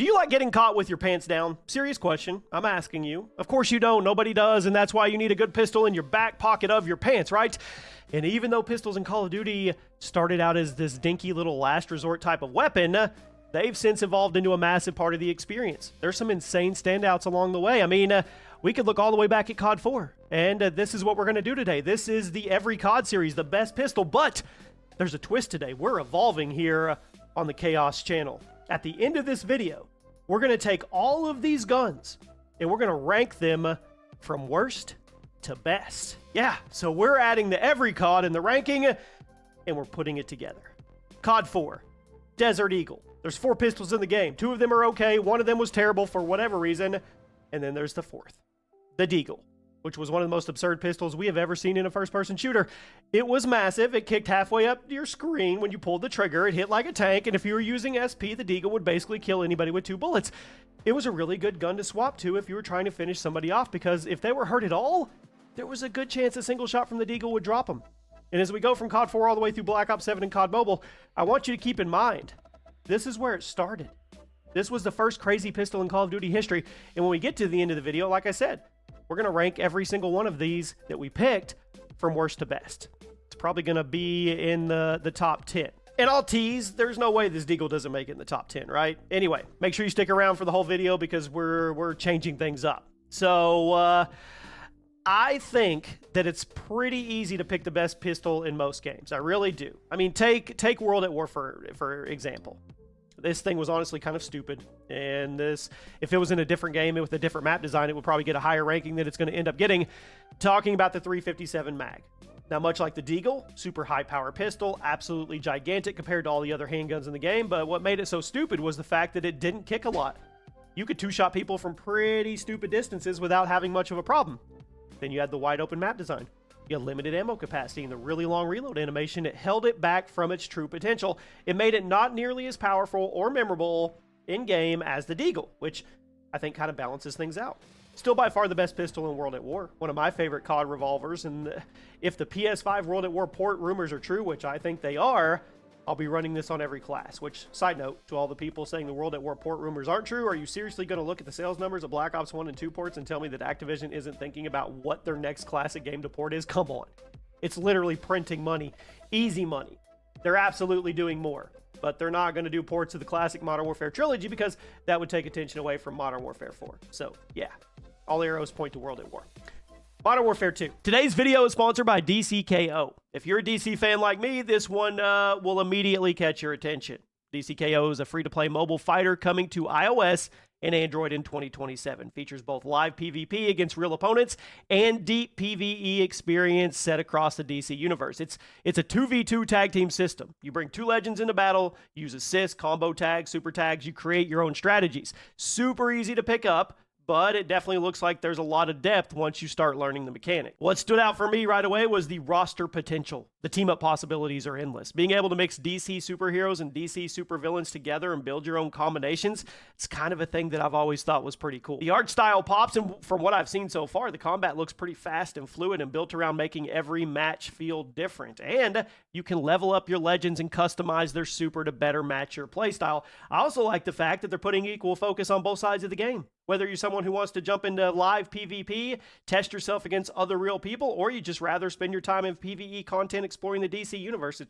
Do you like getting caught with your pants down? Serious question. I'm asking you. Of course you don't. Nobody does, and that's why you need a good pistol in your back pocket of your pants, right? And even though pistols in Call of Duty started out as this dinky little last resort type of weapon, they've since evolved into a massive part of the experience. There's some insane standouts along the way. I mean, we could look all the way back at COD 4, and this is what we're going to do today. This is the Every COD series, the best pistol, but there's a twist today. We're evolving here on the Chaos channel. At the end of this video, we're going to take all of these guns and we're going to rank them from worst to best. Yeah, so we're adding the Every COD in the ranking and we're putting it together. COD 4, Desert Eagle. There's 4 pistols in the game. 2 of them are okay. 1 of them was terrible for whatever reason. And then there's the 4th, the Deagle, which was one of the most absurd pistols we have ever seen in a first-person shooter. It was massive. It kicked halfway up your screen when you pulled the trigger. It hit like a tank, and if you were using SP, the Deagle would basically kill anybody with 2 bullets. It was a really good gun to swap to if you were trying to finish somebody off, because if they were hurt at all, there was a good chance a single shot from the Deagle would drop them. And as we go from COD 4 all the way through Black Ops 7 and COD Mobile, I want you to keep in mind, this is where it started. This was the first crazy pistol in Call of Duty history, and when we get to the end of the video, like I said, we're going to rank every single one of these that we picked from worst to best. It's probably going to be in the top 10. And I'll tease, there's no way this Deagle doesn't make it in the top 10, right? Anyway, make sure you stick around for the whole video because we're changing things up. So, I think that it's pretty easy to pick the best pistol in most games. I really do. I mean, take World at War for example. This thing was honestly kind of stupid, and if it was in a different game with a different map design, it would probably get a higher ranking than it's going to end up getting. Talking about the 357 mag. Now, much like the Deagle, super high power pistol, absolutely gigantic compared to all the other handguns in the game, but what made it so stupid was the fact that it didn't kick a lot. You could two-shot people from pretty stupid distances without having much of a problem. Then you had the wide open map design. You had limited ammo capacity and the really long reload animation. It held it back from its true potential. It made it not nearly as powerful or memorable in-game as the Deagle, which I think kind of balances things out. Still by far the best pistol in World at War. One of my favorite COD revolvers, and if the PS5 World at War port rumors are true, which I think they are, I'll be running this on every class. Which, side note, to all the people saying the World at War port rumors aren't true, are you seriously going to look at the sales numbers of Black Ops 1 and 2 ports and tell me that Activision isn't thinking about what their next classic game to port is? Come on. It's literally printing money. Easy money. They're absolutely doing more. But they're not going to do ports of the classic Modern Warfare trilogy because that would take attention away from Modern Warfare 4. So, yeah. All arrows point to World at War. Modern Warfare 2. Today's video is sponsored by DCKO. If you're a DC fan like me, this one will immediately catch your attention. DCKO is a free-to-play mobile fighter coming to iOS and Android in 2027. Features both live PvP against real opponents and deep PvE experience set across the DC universe. It's a 2v2 tag team system. You bring 2 legends into battle, use assists, combo tags, super tags, you create your own strategies. Super easy to pick up, but it definitely looks like there's a lot of depth once you start learning the mechanic. What stood out for me right away was the roster potential. The team-up possibilities are endless. Being able to mix DC superheroes and DC supervillains together and build your own combinations, it's kind of a thing that I've always thought was pretty cool. The art style pops, and from what I've seen so far, the combat looks pretty fast and fluid and built around making every match feel different. And you can level up your legends and customize their super to better match your playstyle. I also like the fact that they're putting equal focus on both sides of the game. Whether you're someone who wants to jump into live PvP, test yourself against other real people, or you just rather spend your time in PvE content exploring the DC universe,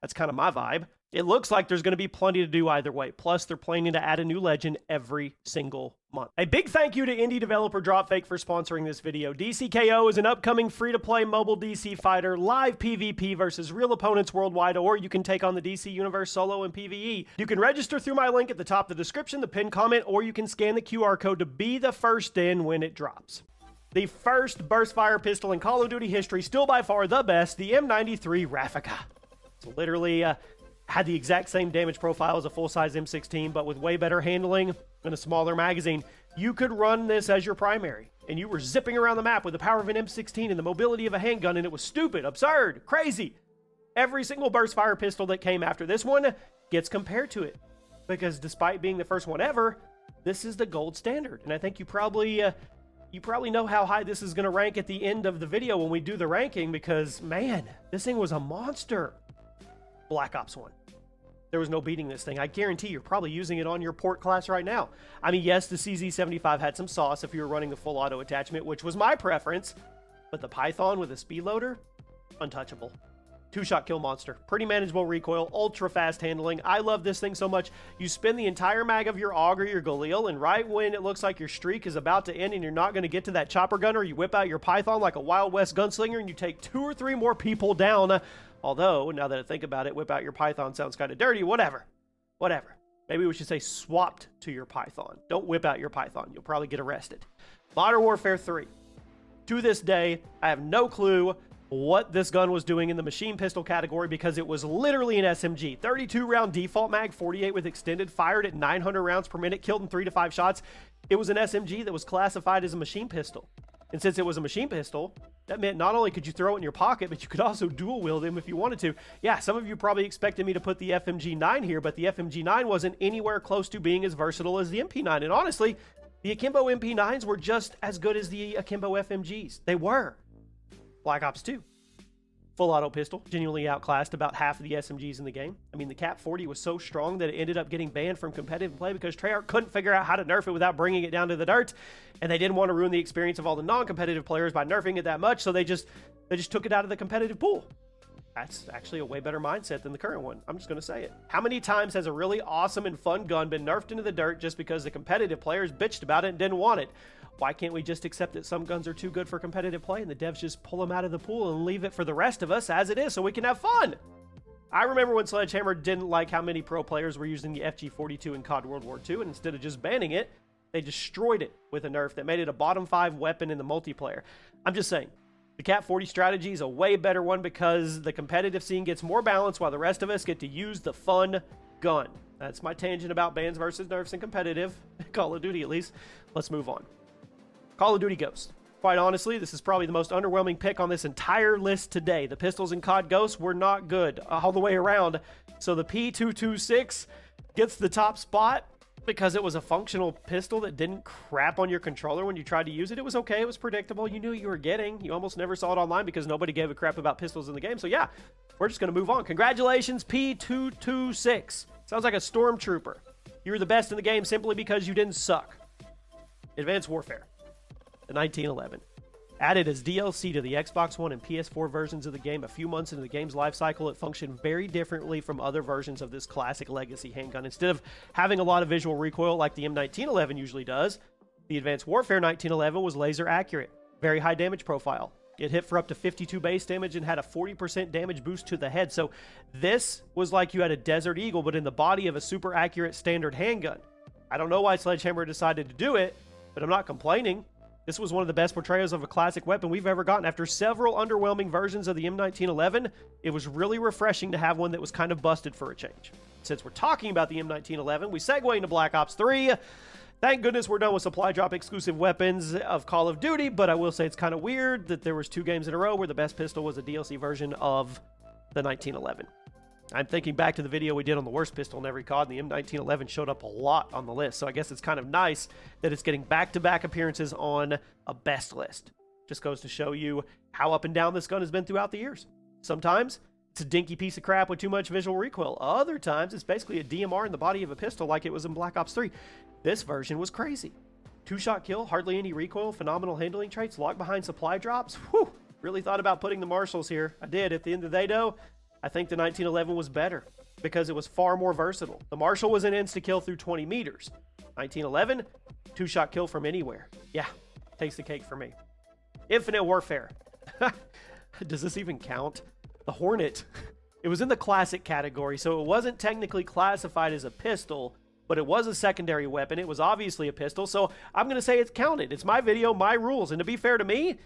that's kind of my vibe. It looks like there's going to be plenty to do either way. Plus, they're planning to add a new legend every single month. A big thank you to indie developer Dropfake for sponsoring this video. DCKO is an upcoming free-to-play mobile DC fighter, live PvP versus real opponents worldwide, or you can take on the DC universe solo and PvE. You can register through my link at the top of the description, the pinned comment, or you can scan the QR code to be the first in when it drops. The first burst fire pistol in Call of Duty history, still by far the best, the M93 Raffica. It's literally had the exact same damage profile as a full-size M16, but with way better handling and a smaller magazine. You could run this as your primary, and you were zipping around the map with the power of an M16 and the mobility of a handgun, and it was stupid, absurd, crazy. Every single burst fire pistol that came after this one gets compared to it, because despite being the first one ever, this is the gold standard. And I think you probably know how high this is going to rank at the end of the video when we do the ranking, because man, this thing was a monster. Black Ops 1. there was no beating this thing. I guarantee you're probably using it on your port class right now. I mean, yes, the CZ75 had some sauce if you were running the full auto attachment, which was my preference, but the Python with a speed loader, untouchable. Two-shot kill monster. Pretty manageable recoil, ultra fast handling. I love this thing so much. You spin the entire mag of your AUG or your Galil, and right when it looks like your streak is about to end and you're not going to get to that chopper gunner, you whip out your Python like a Wild West gunslinger and you take 2 or 3 more people down. Although, now that I think about it, whip out your Python sounds kind of dirty. Whatever. Whatever. Maybe we should say swapped to your Python. Don't whip out your Python. You'll probably get arrested. Modern Warfare 3. To this day, I have no clue what this gun was doing in the machine pistol category because it was literally an SMG. 32 round default mag, 48 with extended, fired at 900 rounds per minute, killed in 3 to 5 shots. It was an SMG that was classified as a machine pistol. And since it was a machine pistol, that meant not only could you throw it in your pocket, but you could also dual wield them if you wanted to. Yeah, some of you probably expected me to put the FMG9 here, but the FMG9 wasn't anywhere close to being as versatile as the MP9. And honestly, the Akimbo MP9s were just as good as the Akimbo FMGs. They were. Black Ops 2. Full auto pistol, genuinely outclassed about half of the SMGs in the game. I mean, the Cap 40 was so strong that it ended up getting banned from competitive play because Treyarch couldn't figure out how to nerf it without bringing it down to the dirt, and they didn't want to ruin the experience of all the non-competitive players by nerfing it that much, so they just took it out of the competitive pool. That's actually a way better mindset than the current one. I'm just going to say it. How many times has a really awesome and fun gun been nerfed into the dirt just because the competitive players bitched about it and didn't want it? Why can't we just accept that some guns are too good for competitive play and the devs just pull them out of the pool and leave it for the rest of us as it is so we can have fun? I remember when Sledgehammer didn't like how many pro players were using the FG42 in COD World War II, and instead of just banning it, they destroyed it with a nerf that made it a bottom 5 weapon in the multiplayer. I'm just saying, the Cap 40 strategy is a way better one because the competitive scene gets more balanced while the rest of us get to use the fun gun. That's my tangent about bans versus nerfs in competitive, Call of Duty at least. Let's move on. Call of Duty Ghost. Quite honestly, this is probably the most underwhelming pick on this entire list today. The pistols in COD Ghost were not good all the way around. So the P226 gets the top spot because it was a functional pistol that didn't crap on your controller when you tried to use it. It was okay. It was predictable. You knew what you were getting. You almost never saw it online because nobody gave a crap about pistols in the game. So yeah, we're just going to move on. Congratulations, P226. Sounds like a stormtrooper. You were the best in the game simply because you didn't suck. Advanced Warfare. The 1911. Added as DLC to the Xbox One and PS4 versions of the game a few months into the game's life cycle, it functioned very differently from other versions of this classic legacy handgun. Instead of having a lot of visual recoil like the M1911 usually does, the Advanced Warfare 1911 was laser accurate, very high damage profile. It hit for up to 52 base damage and had a 40% damage boost to the head. So this was like you had a Desert Eagle, but in the body of a super accurate standard handgun. I don't know why Sledgehammer decided to do it, but I'm not complaining. This was one of the best portrayals of a classic weapon we've ever gotten. After several underwhelming versions of the M1911, it was really refreshing to have one that was kind of busted for a change. Since we're talking about the M1911, we segue into Black Ops 3. Thank goodness we're done with supply drop exclusive weapons of Call of Duty, but I will say it's kind of weird that there was 2 games in a row where the best pistol was a DLC version of the 1911. I'm thinking back to the video we did on the worst pistol in every COD, and the M1911 showed up a lot on the list, so I guess it's kind of nice that it's getting back-to-back appearances on a best list. Just goes to show you how up and down this gun has been throughout the years. Sometimes it's a dinky piece of crap with too much visual recoil. Other times it's basically a DMR in the body of a pistol like it was in Black Ops 3. This version was crazy. 2-shot kill, hardly any recoil, phenomenal handling traits, locked behind supply drops. Whew! Really thought about putting the Marshals here. I did. At the end of the day, though, I think the 1911 was better because it was far more versatile. The Marshal was an insta-kill through 20 meters. 1911, 2-shot kill from anywhere. Yeah, takes the cake for me. Infinite Warfare. Does this even count? The Hornet. It was in the classic category, so it wasn't technically classified as a pistol, but it was a secondary weapon. It was obviously a pistol, so I'm going to say it's counted. It's my video, my rules, and to be fair to me,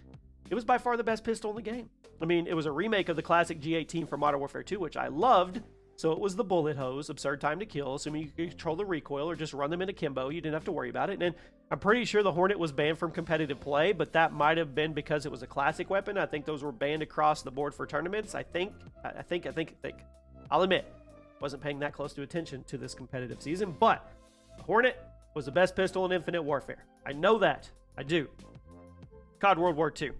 it was by far the best pistol in the game. I mean, it was a remake of the classic G18 from Modern Warfare 2, which I loved. So it was the bullet hose, absurd time to kill, assuming you could control the recoil or just run them in akimbo. You didn't have to worry about it. And I'm pretty sure the Hornet was banned from competitive play, but that might have been because it was a classic weapon. I think those were banned across the board for tournaments. I think. I'll admit, wasn't paying that close to attention to this competitive season, but the Hornet was the best pistol in Infinite Warfare. I know that. I do. COD World War II.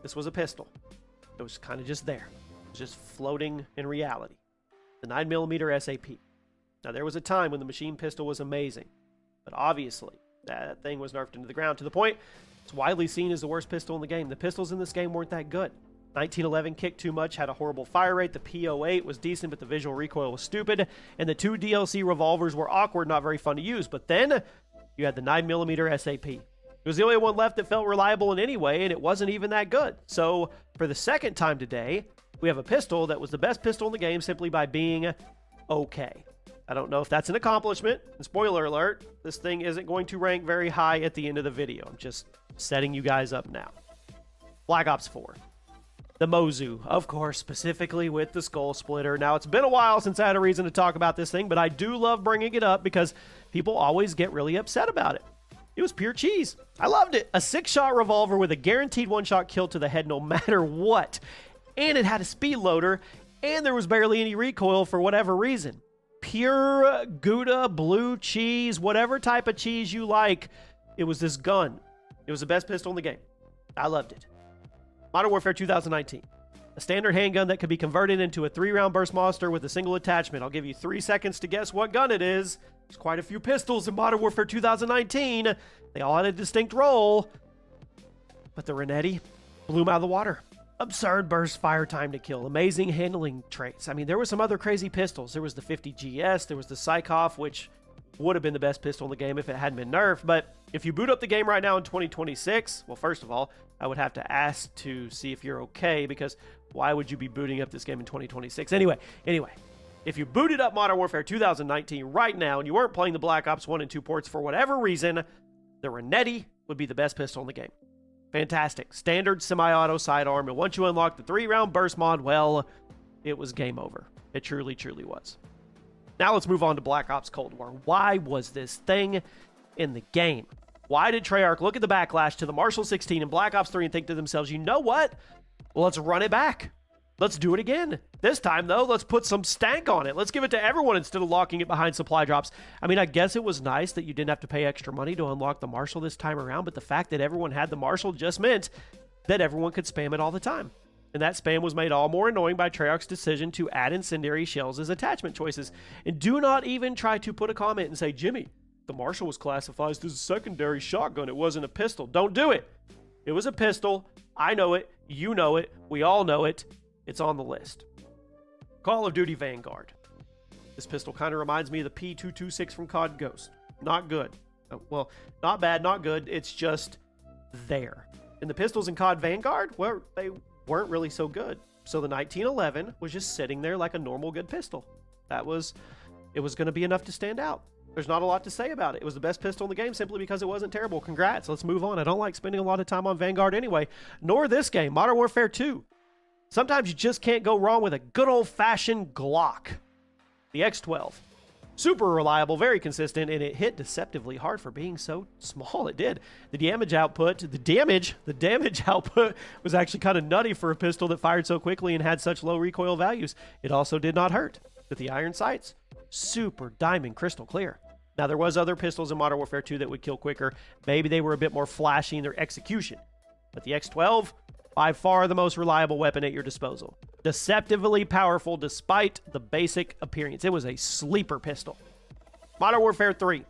This was a pistol. It was kind of just there. It was just floating in reality. the 9mm SAP. Now, there was a time when the machine pistol was amazing, but obviously that thing was nerfed into the ground to the point it's widely seen as the worst pistol in the game. The pistols in this game weren't that good. 1911 kicked too much, had a horrible fire rate. The P08 was decent, but the visual recoil was stupid. And the 2 DLC revolvers were awkward, not very fun to use. But then you had the 9mm SAP. It was the only one left that felt reliable in any way, and it wasn't even that good. So for the second time today, we have a pistol that was the best pistol in the game simply by being okay. I don't know if that's an accomplishment. And spoiler alert, this thing isn't going to rank very high at the end of the video. I'm just setting you guys up now. Black Ops 4. The Mozu, of course, specifically with the Skull Splitter. Now, it's been a while since I had a reason to talk about this thing, but I do love bringing it up because people always get really upset about it. It was pure cheese. I loved it. A 6-shot revolver with a guaranteed 1-shot kill to the head no matter what. And it had a speed loader, and there was barely any recoil for whatever reason. Pure Gouda, blue cheese, whatever type of cheese you like, it was this gun. It was the best pistol in the game. I loved it. Modern Warfare 2019. A standard handgun that could be converted into a 3-round burst monster with a single attachment. I'll give you 3 seconds to guess what gun it is. There's quite a few pistols in Modern Warfare 2019. They all had a distinct role. But the Renetti blew them out of the water. Absurd burst fire time to kill. Amazing handling traits. I mean, there were some other crazy pistols. There was the 50GS. There was the Psychoff, which would have been the best pistol in the game if it hadn't been nerfed. But if you boot up the game right now in 2026, well, first of all, I would have to ask to see if you're okay, because why would you be booting up this game in 2026? Anyway, if you booted up Modern Warfare 2019 right now and you weren't playing the Black Ops 1 and 2 ports for whatever reason, the Renetti would be the best pistol in the game. Fantastic. Standard semi-auto sidearm, and once you unlock the 3-round burst mod, well, it was game over. It truly, truly was. Now let's move on to Black Ops Cold War. Why was this thing in the game? Why did Treyarch look at the backlash to the Marshall 16 and Black Ops 3 and think to themselves, you know what? Well, let's run it back. Let's do it again. This time, though, let's put some stank on it. Let's give it to everyone instead of locking it behind supply drops. I mean, I guess it was nice that you didn't have to pay extra money to unlock the Marshall this time around, but the fact that everyone had the Marshall just meant that everyone could spam it all the time. And that spam was made all more annoying by Treyarch's decision to add incendiary shells as attachment choices. And do not even try to put a comment and say, Jimmy, the Marshall was classified as a secondary shotgun. It wasn't a pistol. Don't do it. It was a pistol. I know it. You know it. We all know it. It's on the list. Call of Duty Vanguard. This pistol kind of reminds me of the P226 from COD Ghost. Not good. Well, not bad, not good. It's just there. And the pistols in COD Vanguard, well, they weren't really so good. So the 1911 was just sitting there like a normal good pistol. It was going to be enough to stand out. There's not a lot to say about it. It was the best pistol in the game simply because it wasn't terrible. Congrats. Let's move on. I don't like spending a lot of time on Vanguard anyway, nor this game, Modern Warfare 2. Sometimes you just can't go wrong with a good old-fashioned Glock. The X12. Super reliable, very consistent, and it hit deceptively hard for being so small. It did. The damage output was actually kind of nutty for a pistol that fired so quickly and had such low recoil values. It also did not hurt. With the iron sights, super diamond crystal clear. Now, there was other pistols in Modern Warfare 2 that would kill quicker. Maybe they were a bit more flashy in their execution. But the X12, by far the most reliable weapon at your disposal. Deceptively powerful despite the basic appearance. It was a sleeper pistol. Modern Warfare 3.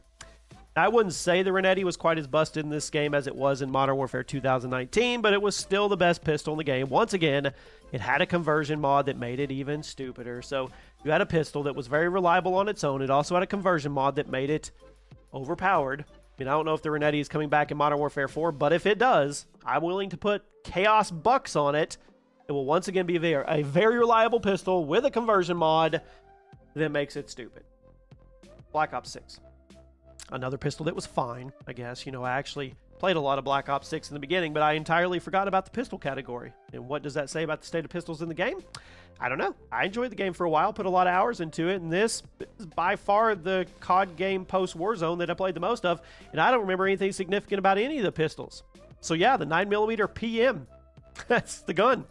I wouldn't say the Renetti was quite as busted in this game as it was in Modern Warfare 2019, but it was still the best pistol in the game. Once again, it had a conversion mod that made it even stupider. So you had a pistol that was very reliable on its own. It also had a conversion mod that made it overpowered. I mean, I don't know if the Renetti is coming back in Modern Warfare 4, but if it does, I'm willing to put chaos bucks on it. It will once again be a very reliable pistol with a conversion mod that makes it stupid. Black Ops 6. Another pistol that was fine, I guess. You know, I actually played a lot of Black Ops 6 in the beginning, but I entirely forgot about the pistol category. And what does that say about the state of pistols in the game? I don't know. I enjoyed the game for a while, put a lot of hours into it, and this is by far the COD game post-Warzone that I played the most of, and I don't remember anything significant about any of the pistols. So yeah, the 9mm PM. That's the gun.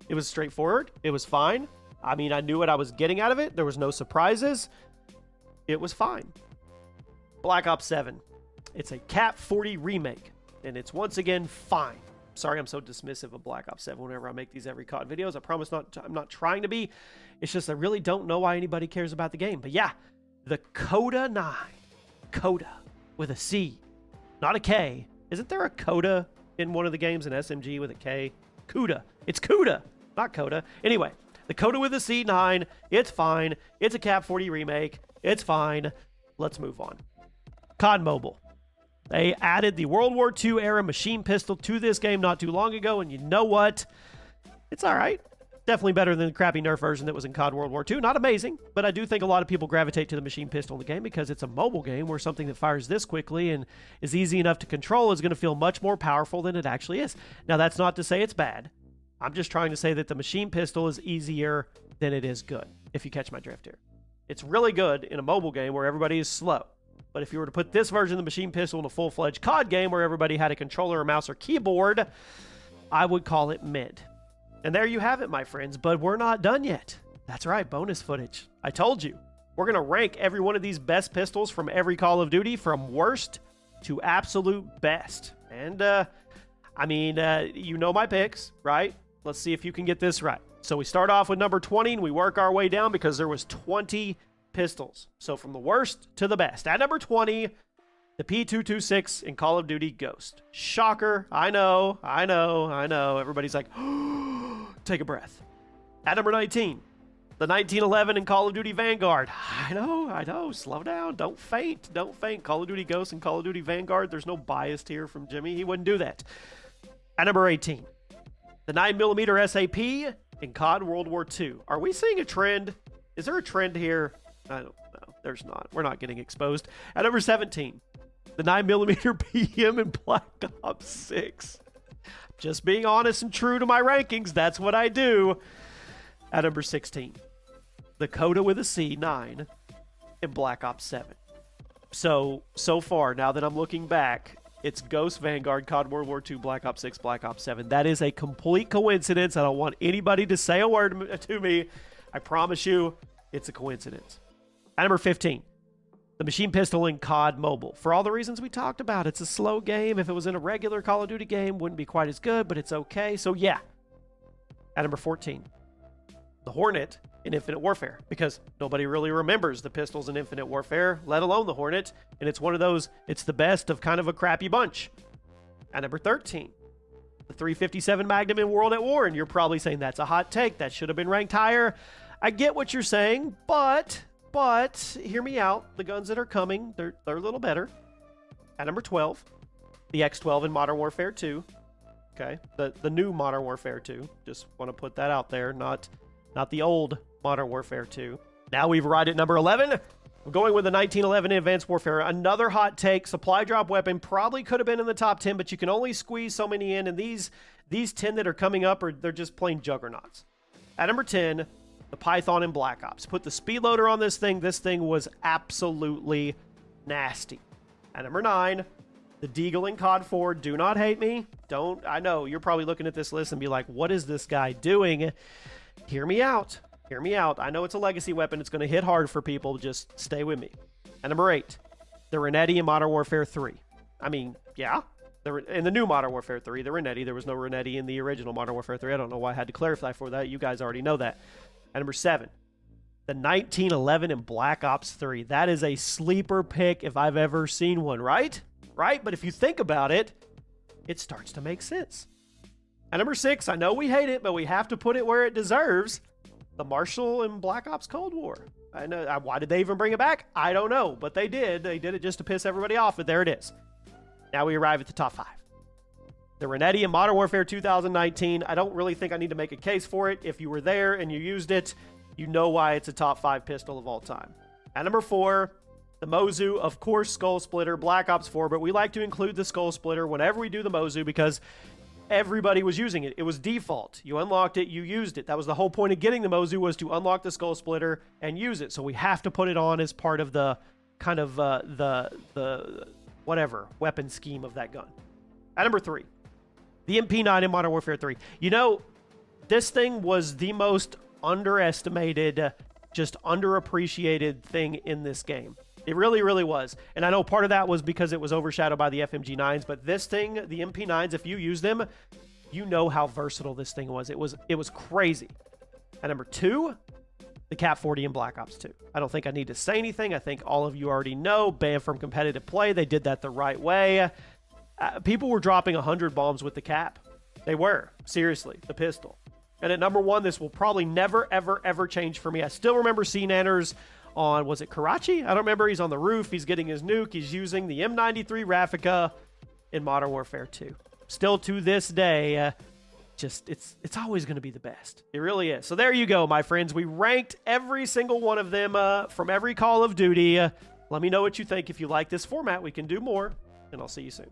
It was straightforward. It was fine. I mean, I knew what I was getting out of it. There was no surprises. It was fine. Black Ops 7. It's a Cap 40 remake, and it's once again fine. Sorry I'm so dismissive of Black Ops 7 whenever I make these every COD videos. I promise I'm not trying to be. It's just I really don't know why anybody cares about the game. But yeah, the Coda 9. Coda with a C, not a K. Isn't there a Coda in one of the games, an SMG with a K? Cuda. It's Cuda, not Coda. Anyway, the Coda with a C9, it's fine. It's a Cap 40 remake. It's fine. Let's move on. COD Mobile. They added the World War II era machine pistol to this game not too long ago, and you know what? It's all right. Definitely better than the crappy Nerf version that was in COD World War II. Not amazing, but I do think a lot of people gravitate to the machine pistol in the game because it's a mobile game where something that fires this quickly and is easy enough to control is going to feel much more powerful than it actually is. Now, that's not to say it's bad. I'm just trying to say that the machine pistol is easier than it is good, if you catch my drift here. It's really good in a mobile game where everybody is slow. But if you were to put this version of the machine pistol in a full-fledged COD game where everybody had a controller, a mouse, or keyboard, I would call it mid. And there you have it, my friends, but we're not done yet. That's right, bonus footage. I told you. We're going to rank every one of these best pistols from every Call of Duty from worst to absolute best. And, you know my picks, right? Let's see if you can get this right. So we start off with number 20 and we work our way down because there was 20 pistols. So from the worst to the best. At number 20, the P226 in Call of Duty Ghost. Shocker. I know. Everybody's like, take a breath. At number 19, the 1911 in Call of Duty Vanguard. I know. Slow down. Don't faint. Call of Duty Ghost and Call of Duty Vanguard. There's no bias here from Jimmy. He wouldn't do that. At number 18, the 9mm SAP in COD World War II. Are we seeing a trend? Is there a trend here? I don't know. There's not. We're not getting exposed. At number 17, the 9mm PM in Black Ops 6. Just being honest and true to my rankings, that's what I do. At number 16, the Coda with a C9 in Black Ops 7. So far, now that I'm looking back, it's Ghost, Vanguard, COD World War II, Black Ops 6, Black Ops 7. That is a complete coincidence. I don't want anybody to say a word to me. I promise you, it's a coincidence. At number 15, the machine pistol in COD Mobile. For all the reasons we talked about, it's a slow game. If it was in a regular Call of Duty game, wouldn't be quite as good, but it's okay. So yeah. At number 14, the Hornet in Infinite Warfare, because nobody really remembers the pistols in Infinite Warfare, let alone the Hornet, and it's one of those, it's the best of kind of a crappy bunch. At number 13, the 357 Magnum in World at War, and you're probably saying that's a hot take, that should have been ranked higher. I get what you're saying, but hear me out. The guns that are coming, they're a little better. At number 12, the X12 in Modern Warfare 2. Okay, the new Modern Warfare 2. Just want to put that out there, not the old Modern Warfare 2. Now we've arrived at number 11. I'm going with the 1911 in Advanced Warfare. Another hot take. Supply drop weapon probably could have been in the top 10, but you can only squeeze so many in, and these 10 that are coming up, they're just plain juggernauts. At number 10, the Python in Black Ops. Put the speed loader on this thing. This thing was absolutely nasty. At number 9, the Deagle in COD 4. Do not hate me. I know you're probably looking at this list and be like, what is this guy doing? Hear me out. I know it's a legacy weapon. It's going to hit hard for people. Just stay with me. At number 8, the Renetti in Modern Warfare 3. I mean, yeah. In the new Modern Warfare 3, the Renetti. There was no Renetti in the original Modern Warfare 3. I don't know why I had to clarify for that. You guys already know that. At number 7, the 1911 in Black Ops 3. That is a sleeper pick if I've ever seen one, right? But if you think about it, it starts to make sense. At number 6, I know we hate it, but we have to put it where it deserves. The Marshall in Black Ops Cold War. I know. Why did they even bring it back? I don't know, but they did. They did it just to piss everybody off, but there it is. Now we arrive at the top 5. The Renetti in Modern Warfare 2019. I don't really think I need to make a case for it. If you were there and you used it, you know why it's a top 5 pistol of all time. At number 4, the Mozu, of course, Skull Splitter, Black Ops 4, but we like to include the Skull Splitter whenever we do the Mozu because everybody was using it. It was default. You unlocked it, you used it. That was the whole point of getting the Mozu, was to unlock the Skull Splitter and use it. So we have to put it on as part of the kind of the whatever weapon scheme of that gun. At number 3, the MP9 in Modern Warfare 3. You know, this thing was the most underestimated, just underappreciated thing in this game. It really, really was. And I know part of that was because it was overshadowed by the FMG9s, but this thing, the MP9s, if you use them, you know how versatile this thing was. It was crazy. At number 2, the Cap 40 in Black Ops 2. I don't think I need to say anything. I think all of you already know. Banned from competitive play. They did that the right way. People were dropping 100 bombs with the Cap. They were. Seriously, the pistol. And at number 1, this will probably never, ever, ever change for me. I still remember seeing Nanners on, was it Karachi? I don't remember. He's on the roof. He's getting his nuke. He's using the M93 Raffica in Modern Warfare 2. Still to this day, it's always going to be the best. It really is. So there you go, my friends. We ranked every single one of them from every Call of Duty. Let me know what you think. If you like this format, we can do more, and I'll see you soon.